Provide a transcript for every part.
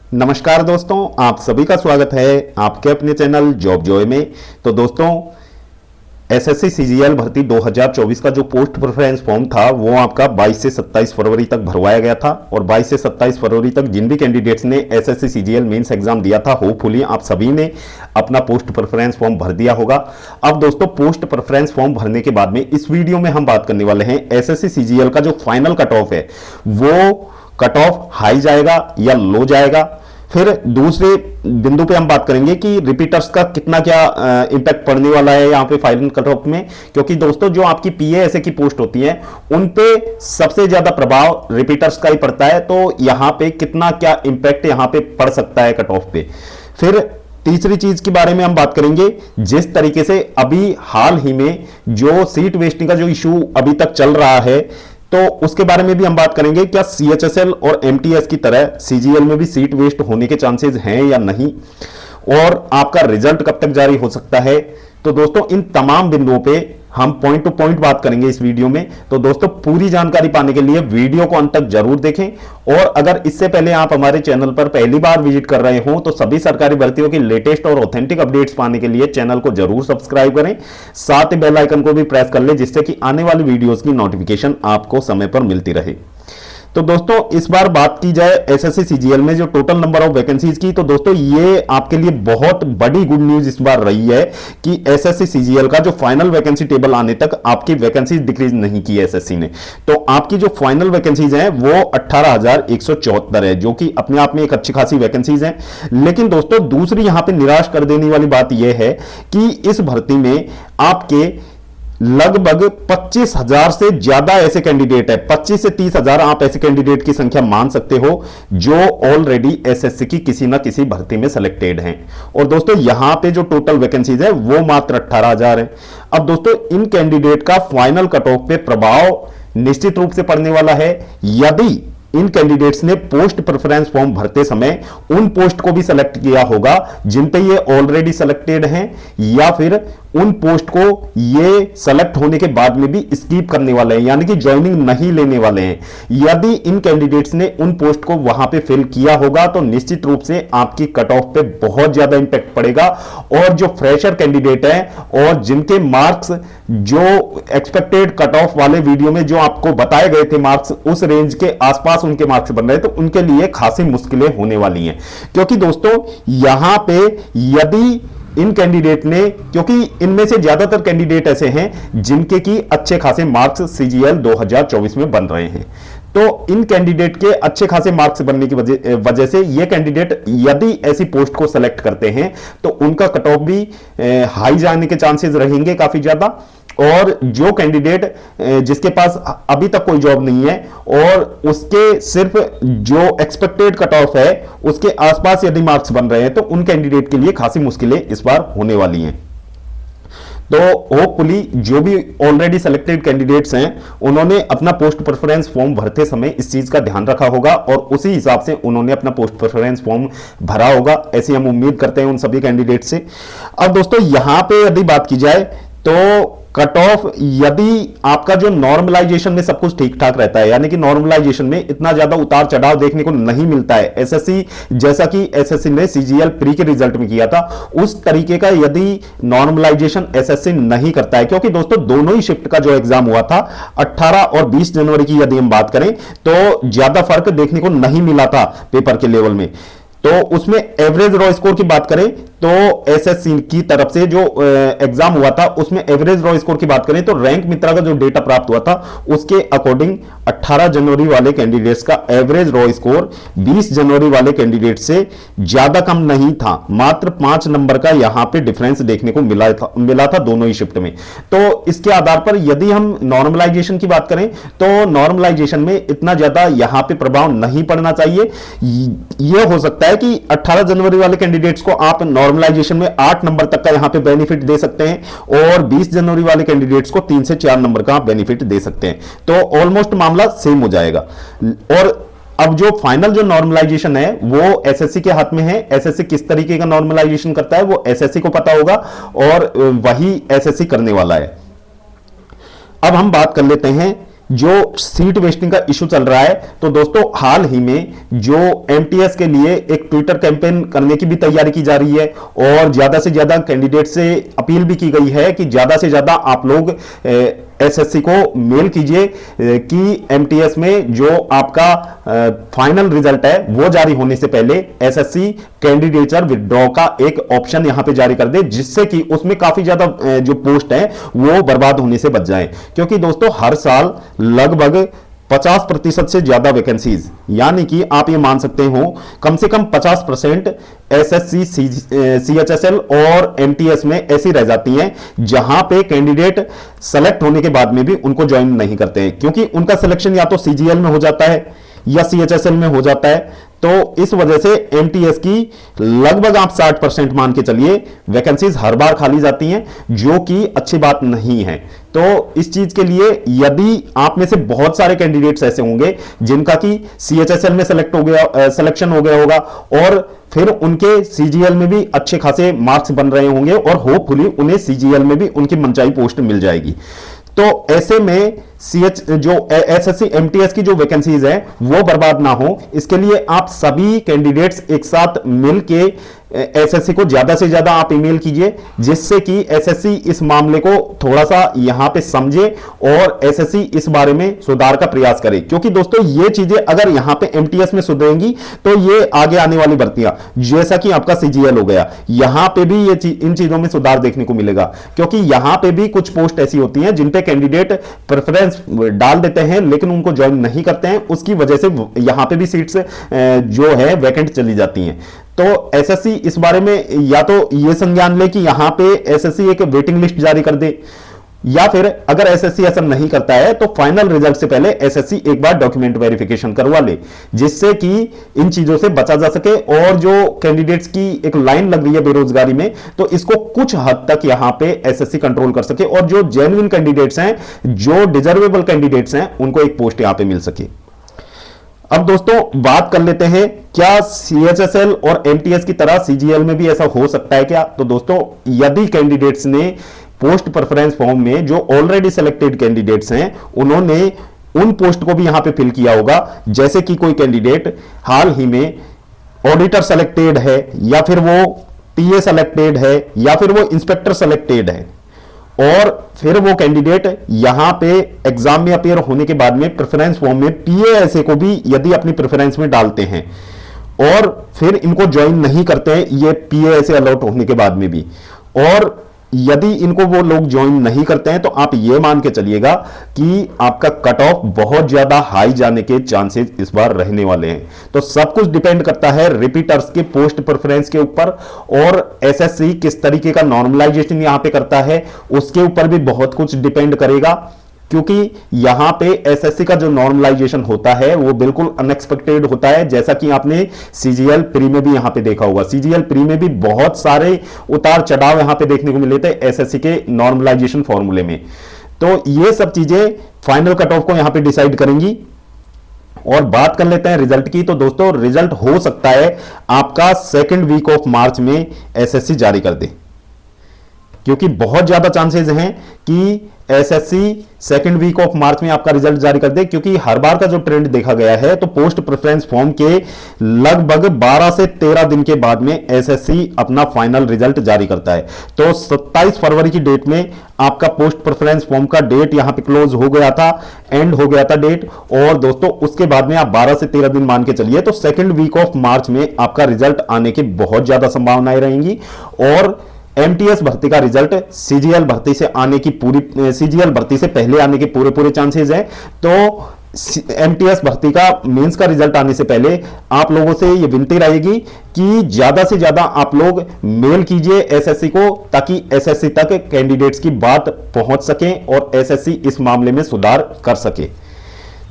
नमस्कार दोस्तों, आप सभी का स्वागत है आपके अपने चैनल जॉब जॉय में। तो दोस्तों, एसएससी सीजीएल भर्ती 2024 का जो पोस्ट प्रेफरेंस फॉर्म था वो आपका 22 से 27 फरवरी तक भरवाया गया था और 22 से 27 फरवरी तक जिन भी कैंडिडेट्स ने एसएससी सीजीएल मेंस एग्जाम दिया था, होपफुली आप सभी ने अपना पोस्ट प्रेफरेंस फॉर्म भर दिया होगा। अब दोस्तों, पोस्ट प्रेफरेंस फॉर्म भरने के बाद में इस वीडियो में हम बात करने वाले हैं एसएससी सीजीएल का जो फाइनल कट ऑफ है वो कट ऑफ हाई जाएगा या लो जाएगा। फिर दूसरे बिंदु पे हम बात करेंगे कि रिपीटर्स का कितना क्या इंपैक्ट पड़ने वाला है यहाँ पे फाइनल कट ऑफ में, क्योंकि दोस्तों जो आपकी पीएएसए की पोस्ट होती है उन पे सबसे ज्यादा प्रभाव रिपीटर्स का ही पड़ता है। तो यहाँ पे कितना क्या इंपैक्ट यहाँ पे पड़ सकता है कट ऑफ पे। फिर तीसरी चीज के बारे में हम बात करेंगे, जिस तरीके से अभी हाल ही में जो सीट वेस्टिंग का जो इशू अभी तक चल रहा है तो उसके बारे में भी हम बात करेंगे। क्या सीएचएसएल और एमटीएस की तरह सीजीएल में भी सीट वेस्ट होने के चांसेस हैं या नहीं, और आपका रिजल्ट कब तक जारी हो सकता है। तो दोस्तों, इन तमाम बिंदुओं पे हम पॉइंट टू पॉइंट बात करेंगे इस वीडियो में। तो दोस्तों, पूरी जानकारी पाने के लिए वीडियो को अंत तक जरूर देखें, और अगर इससे पहले आप हमारे चैनल पर पहली बार विजिट कर रहे हो तो सभी सरकारी भर्तियों की लेटेस्ट और ऑथेंटिक अपडेट्स पाने के लिए चैनल को जरूर सब्सक्राइब करें, साथ ही बेल आइकन को भी प्रेस कर लें जिससे कि आने वाली वीडियोस की नोटिफिकेशन आपको समय पर मिलती रहे। तो दोस्तों, इस बार बात की जाए एसएससी सीजीएल में जो टोटल नंबर ऑफ वैकेंसीज की, तो दोस्तों ये आपके लिए बहुत बड़ी गुड न्यूज इस बार रही है कि एसएससी सीजीएल का जो फाइनल वैकेंसी टेबल आने तक आपकी वैकेंसीज डिक्रीज नहीं की है एसएससी ने। तो आपकी जो फाइनल वैकेंसीज हैं वो 18,174 है, जो कि अपने आप में एक अच्छी खासी वैकेंसीज हैं। लेकिन दोस्तों, दूसरी यहां पर निराश कर देने वाली बात यह है कि इस भर्ती में आपके लगभग 25,000 से ज्यादा ऐसे कैंडिडेट है, 25 से 30,000 आप ऐसे कैंडिडेट की संख्या मान सकते हो जो ऑलरेडी एसएससी की किसी ना किसी भर्ती में सेलेक्टेड हैं। और दोस्तों, यहां पे जो टोटल वैकेंसीज है वो मात्र 18,000 है। अब दोस्तों, इन कैंडिडेट का फाइनल कट ऑफ पे प्रभाव निश्चित रूप से पड़ने वाला है यदि इन कैंडिडेट्स ने पोस्ट प्रेफरेंस फॉर्म भरते समय उन पोस्ट को भी सेलेक्ट किया होगा जिन पे ये ऑलरेडी सेलेक्टेड हैं, या फिर उन पोस्ट को ये सेलेक्ट होने के बाद में भी स्कीप करने वाले हैं, यानी कि ज्वाइनिंग नहीं लेने वाले हैं। यदि इन कैंडिडेट्स ने उन पोस्ट को वहां पे फिल किया होगा तो निश्चित रूप से आपकी कट ऑफ पे बहुत ज्यादा इंपैक्ट पड़ेगा। और जो फ्रेशर कैंडिडेट हैं और जिनके मार्क्स जो एक्सपेक्टेड कट ऑफ वाले वीडियो में जो आपको बताए गए थे मार्क्स उस रेंज के आसपास उनके मार्क्स बन रहे हैं, तो उनके लिए खासी मुश्किलें होने वाली हैं। क्योंकि दोस्तों, यहां पे यदि इन कैंडिडेट ने, क्योंकि इनमें से ज्यादातर कैंडिडेट ऐसे हैं जिनके की अच्छे खासे मार्क्स सीजीएल 2024 में बन रहे हैं, तो इन कैंडिडेट के अच्छे खासे मार्क्स बनने की वजह से ये कैंडिडेट यदि ऐसी पोस्ट को सेलेक्ट करते हैं तो उनका कट ऑफ भी हाई जाने के चांसेस रहेंगे काफी ज्यादा। और जो कैंडिडेट जिसके पास अभी तक कोई जॉब नहीं है और उसके सिर्फ जो एक्सपेक्टेड कट ऑफ है उसके आसपास यदि मार्क्स बन रहे हैं तो उन कैंडिडेट के लिए खासी मुश्किलें इस बार होने वाली हैं। तो होपफुली जो भी ऑलरेडी सेलेक्टेड कैंडिडेट्स हैं उन्होंने अपना पोस्ट प्रेफरेंस फॉर्म भरते समय इस चीज का ध्यान रखा होगा और उसी हिसाब से उन्होंने अपना पोस्ट प्रेफरेंस फॉर्म भरा होगा, ऐसी हम उम्मीद करते हैं उन सभी कैंडिडेट से। अब दोस्तों, यहां पे यदि बात की जाए तो कट ऑफ, यदि आपका जो नॉर्मलाइजेशन में सब कुछ ठीक ठाक रहता है, यानी कि नॉर्मलाइजेशन में इतना ज्यादा उतार चढ़ाव देखने को नहीं मिलता है, एसएससी जैसा कि एसएससी ने सीजीएल प्री के रिजल्ट में किया था उस तरीके का यदि नॉर्मलाइजेशन एसएससी नहीं करता है, क्योंकि दोस्तों दोनों ही शिफ्ट का जो एग्जाम हुआ था 18 और 20 जनवरी की यदि हम बात करें तो ज्यादा फर्क देखने को नहीं मिला था पेपर के लेवल में। तो उसमें एवरेज रॉ स्कोर की बात करें तो एसएससी की तरफ से जो एग्जाम हुआ था उसमें एवरेज रॉ स्कोर की बात करें तो रैंक मित्रा का जो डेटा प्राप्त हुआ था उसके अकॉर्डिंग 18 जनवरी वाले कैंडिडेट्स का एवरेज रॉ स्कोर 20 जनवरी वाले कैंडिडेट से ज्यादा कम नहीं था, मात्र 5 नंबर का यहां पे डिफरेंस देखने को मिला था दोनों ही शिफ्ट में। तो इसके आधार पर यदि हम नॉर्मलाइजेशन की बात करें तो नॉर्मलाइजेशन में इतना ज्यादा यहां पे प्रभाव नहीं पड़ना चाहिए। यह हो सकता है कि 18 जनवरी वाले कैंडिडेट्स को आप नॉर्मलाइजेशन में 8 नंबर तक का यहां पे बेनिफिट दे सकते हैं और 20 जनवरी वाले कैंडिडेट्स को 3 से 4 नंबर का बेनिफिट दे सकते हैं, तो ऑलमोस्ट मामला सेम हो जाएगा। और अब जो फाइनल जो नॉर्मलाइजेशन है वो एसएससी के हाथ में है, एसएससी किस तरीके का नॉर्मलाइजेशन करता है वो एसएससी को पता होगा और वही एसएससी करने वाला है। अब हम बात कर लेते हैं जो सीट वेस्टिंग का इशू चल रहा है, तो दोस्तों हाल ही में जो एमटीएस के लिए एक ट्विटर कैंपेन करने की भी तैयारी की जा रही है और ज्यादा से ज्यादा कैंडिडेट से अपील भी की गई है कि ज्यादा से ज्यादा आप लोग एसएससी को मेल कीजिए कि एमटीएस में जो आपका फाइनल रिजल्ट है वो जारी होने से पहले एसएससी कैंडिडेचर विड्रॉ का एक ऑप्शन यहां पे जारी कर दे, जिससे कि उसमें काफी ज्यादा जो पोस्ट है वो बर्बाद होने से बच जाए। क्योंकि दोस्तों हर साल लगभग 50% से ज्यादा वैकेंसीज, यानी कि आप ये मान सकते हो कम से कम 50% एसएससी सीएचएसएल और एमटीएस में ऐसी रह जाती हैं जहां पे कैंडिडेट सेलेक्ट होने के बाद में भी उनको ज्वाइन नहीं करते हैं, क्योंकि उनका सिलेक्शन या तो सीजीएल में हो जाता है या सीएचएसएल में हो जाता है। तो इस वजह से एमटीएस की लगभग आप 60% मान के चलिए वैकेंसीज हर बार खाली जाती हैं, जो कि अच्छी बात नहीं है। तो इस चीज के लिए यदि आप में से बहुत सारे कैंडिडेट्स ऐसे होंगे जिनका कि सीएचएसएल में सिलेक्शन हो गया होगा और फिर उनके सीजीएल में भी अच्छे खासे मार्क्स बन रहे होंगे और होपफुली उन्हें सीजीएल में भी उनकी मनचाही पोस्ट मिल जाएगी, तो ऐसे में जो एसएससी एमटीएस की जो वैकेंसीज है वो बर्बाद ना हो, इसके लिए आप सभी कैंडिडेट्स एक साथ मिलके एसएससी को ज्यादा से ज्यादा आप ईमेल कीजिए, जिससे कि एसएससी इस मामले को थोड़ा सा यहां पे समझे और एसएससी इस बारे में सुधार का प्रयास करे। क्योंकि दोस्तों ये चीजें अगर यहां पे एमटीएस में सुधरेंगी तो ये आगे आने वाली भर्तियां जैसा कि आपका सीजीएल हो गया, यहां पे भी ये इन चीजों में सुधार देखने को मिलेगा। क्योंकि यहां पे भी कुछ पोस्ट ऐसी होती हैं जिन पे कैंडिडेट प्रेफरेंस डाल देते हैं लेकिन उनको ज्वाइन नहीं करते हैं, उसकी वजह से यहां पे भी सीट्स जो है वैकेंट चली जाती हैं। तो एसएससी इस बारे में या तो ये संज्ञान ले कि यहां पे एसएससी एक वेटिंग लिस्ट जारी कर दे, या फिर अगर एसएससी ऐसा नहीं करता है तो फाइनल रिजल्ट से पहले एसएससी एक बार डॉक्यूमेंट वेरिफिकेशन करवा ले, जिससे कि इन चीजों से बचा जा सके। और जो कैंडिडेट्स की एक लाइन लग रही है बेरोजगारी में, तो इसको कुछ हद तक यहां पे एसएससी कंट्रोल कर सके और जो जेन्युइन कैंडिडेट्स हैं, जो डिजर्वेबल कैंडिडेट्स हैं, उनको एक पोस्ट यहां पे मिल सके। अब दोस्तों बात कर लेते हैं, क्या सीएचएसएल और एमटीएस की तरह सीजीएल में भी ऐसा हो सकता है क्या? तो दोस्तों यदि कैंडिडेट्स ने पोस्ट प्रेफरेंस फॉर्म में जो ऑलरेडी सिलेक्टेड कैंडिडेट्स हैं उन्होंने उन पोस्ट को भी यहां पे फिल किया होगा, जैसे कि कोई कैंडिडेट हाल ही में ऑडिटर सेलेक्टेड है या फिर वो टीए सेलेक्टेड है या फिर वो इंस्पेक्टर सेलेक्टेड है, और फिर वो कैंडिडेट यहां पे एग्जाम में अपीयर होने के बाद में प्रेफरेंस फॉर्म में पीएएसए को भी यदि अपनी प्रेफरेंस में डालते हैं और फिर इनको ज्वाइन नहीं करते हैं ये पीएएसए अलॉट होने के बाद में भी, और यदि इनको वो लोग ज्वाइन नहीं करते हैं तो आप ये मान के चलिएगा कि आपका कट ऑफ बहुत ज्यादा हाई जाने के चांसेस इस बार रहने वाले हैं। तो सब कुछ डिपेंड करता है रिपीटर्स के पोस्ट प्रेफरेंस के ऊपर, और एसएससी किस तरीके का नॉर्मलाइजेशन यहां पे करता है उसके ऊपर भी बहुत कुछ डिपेंड करेगा। क्योंकि यहां पे एसएससी का जो नॉर्मलाइजेशन होता है वो बिल्कुल अनएक्सपेक्टेड होता है, जैसा कि आपने सीजीएल प्री में भी यहां पे देखा होगा। सीजीएल प्री में भी बहुत सारे उतार चढ़ाव यहां पे देखने को मिले थे एसएससी के नॉर्मलाइजेशन फॉर्मूले में। तो ये सब चीजें फाइनल कट ऑफ को यहां पे डिसाइड करेंगी। और बात कर लेते हैं रिजल्ट की। तो दोस्तों रिजल्ट हो सकता है आपका सेकेंड वीक ऑफ मार्च में एसएससी जारी कर दे, क्योंकि बहुत ज्यादा चांसेस हैं कि SSC second week of March में आपका रिजल्ट जारी कर दे, क्योंकि हर बार का जो ट्रेंड देखा गया है तो पोस्ट प्रेफरेंस फॉर्म के लगभग 12 से 13 दिन के बाद में एसएससी अपना फाइनल रिजल्ट जारी करता है। तो 27 फरवरी की डेट में आपका पोस्ट प्रेफरेंस फॉर्म का डेट यहां पे क्लोज हो गया था, एंड हो गया था डेट, और दोस्तों उसके बाद में आप 12 से 13 दिन मान के चलिए तो सेकेंड वीक ऑफ मार्च में आपका रिजल्ट आने की बहुत ज्यादा संभावनाएं रहेंगी। और एमटीएस भर्ती का रिजल्ट सीजीएल भर्ती से आने की सीजीएल भर्ती से पहले आने के पूरे चांसेस हैं। तो एमटीएस भर्ती का मेंस का रिजल्ट आने से पहले आप लोगों से ये विनती रहेगी कि ज्यादा से ज्यादा आप लोग मेल कीजिए एसएससी को, ताकि एसएससी तक कैंडिडेट्स की बात पहुंच सके और एसएससी इस मामले में सुधार कर सके।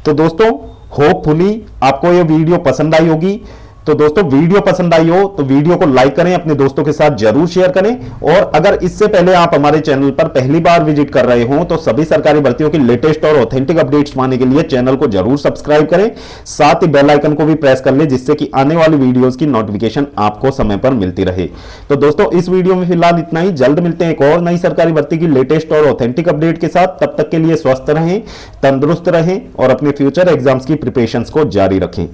तो दोस्तों होपफुली आपको ये वीडियो पसंद आई होगी। तो दोस्तों वीडियो पसंद आई हो तो वीडियो को लाइक करें, अपने दोस्तों के साथ जरूर शेयर करें। और अगर इससे पहले आप हमारे चैनल पर पहली बार विजिट कर रहे हो तो सभी सरकारी भर्तियों की लेटेस्ट और ऑथेंटिक अपडेट्स पाने के लिए चैनल को जरूर सब्सक्राइब करें, साथ ही बेल आइकन को भी प्रेस कर ले, जिससे कि आने वाली वीडियोस की नोटिफिकेशन आपको समय पर मिलती रहे। तो दोस्तों इस वीडियो में फिलहाल इतना ही, जल्द मिलते हैं एक और नई सरकारी भर्ती की लेटेस्ट और ऑथेंटिक अपडेट के साथ। तब तक के लिए स्वस्थ रहें, तंदुरुस्त रहें और अपने फ्यूचर एग्जाम्स की प्रिपरेशंस को जारी रखें।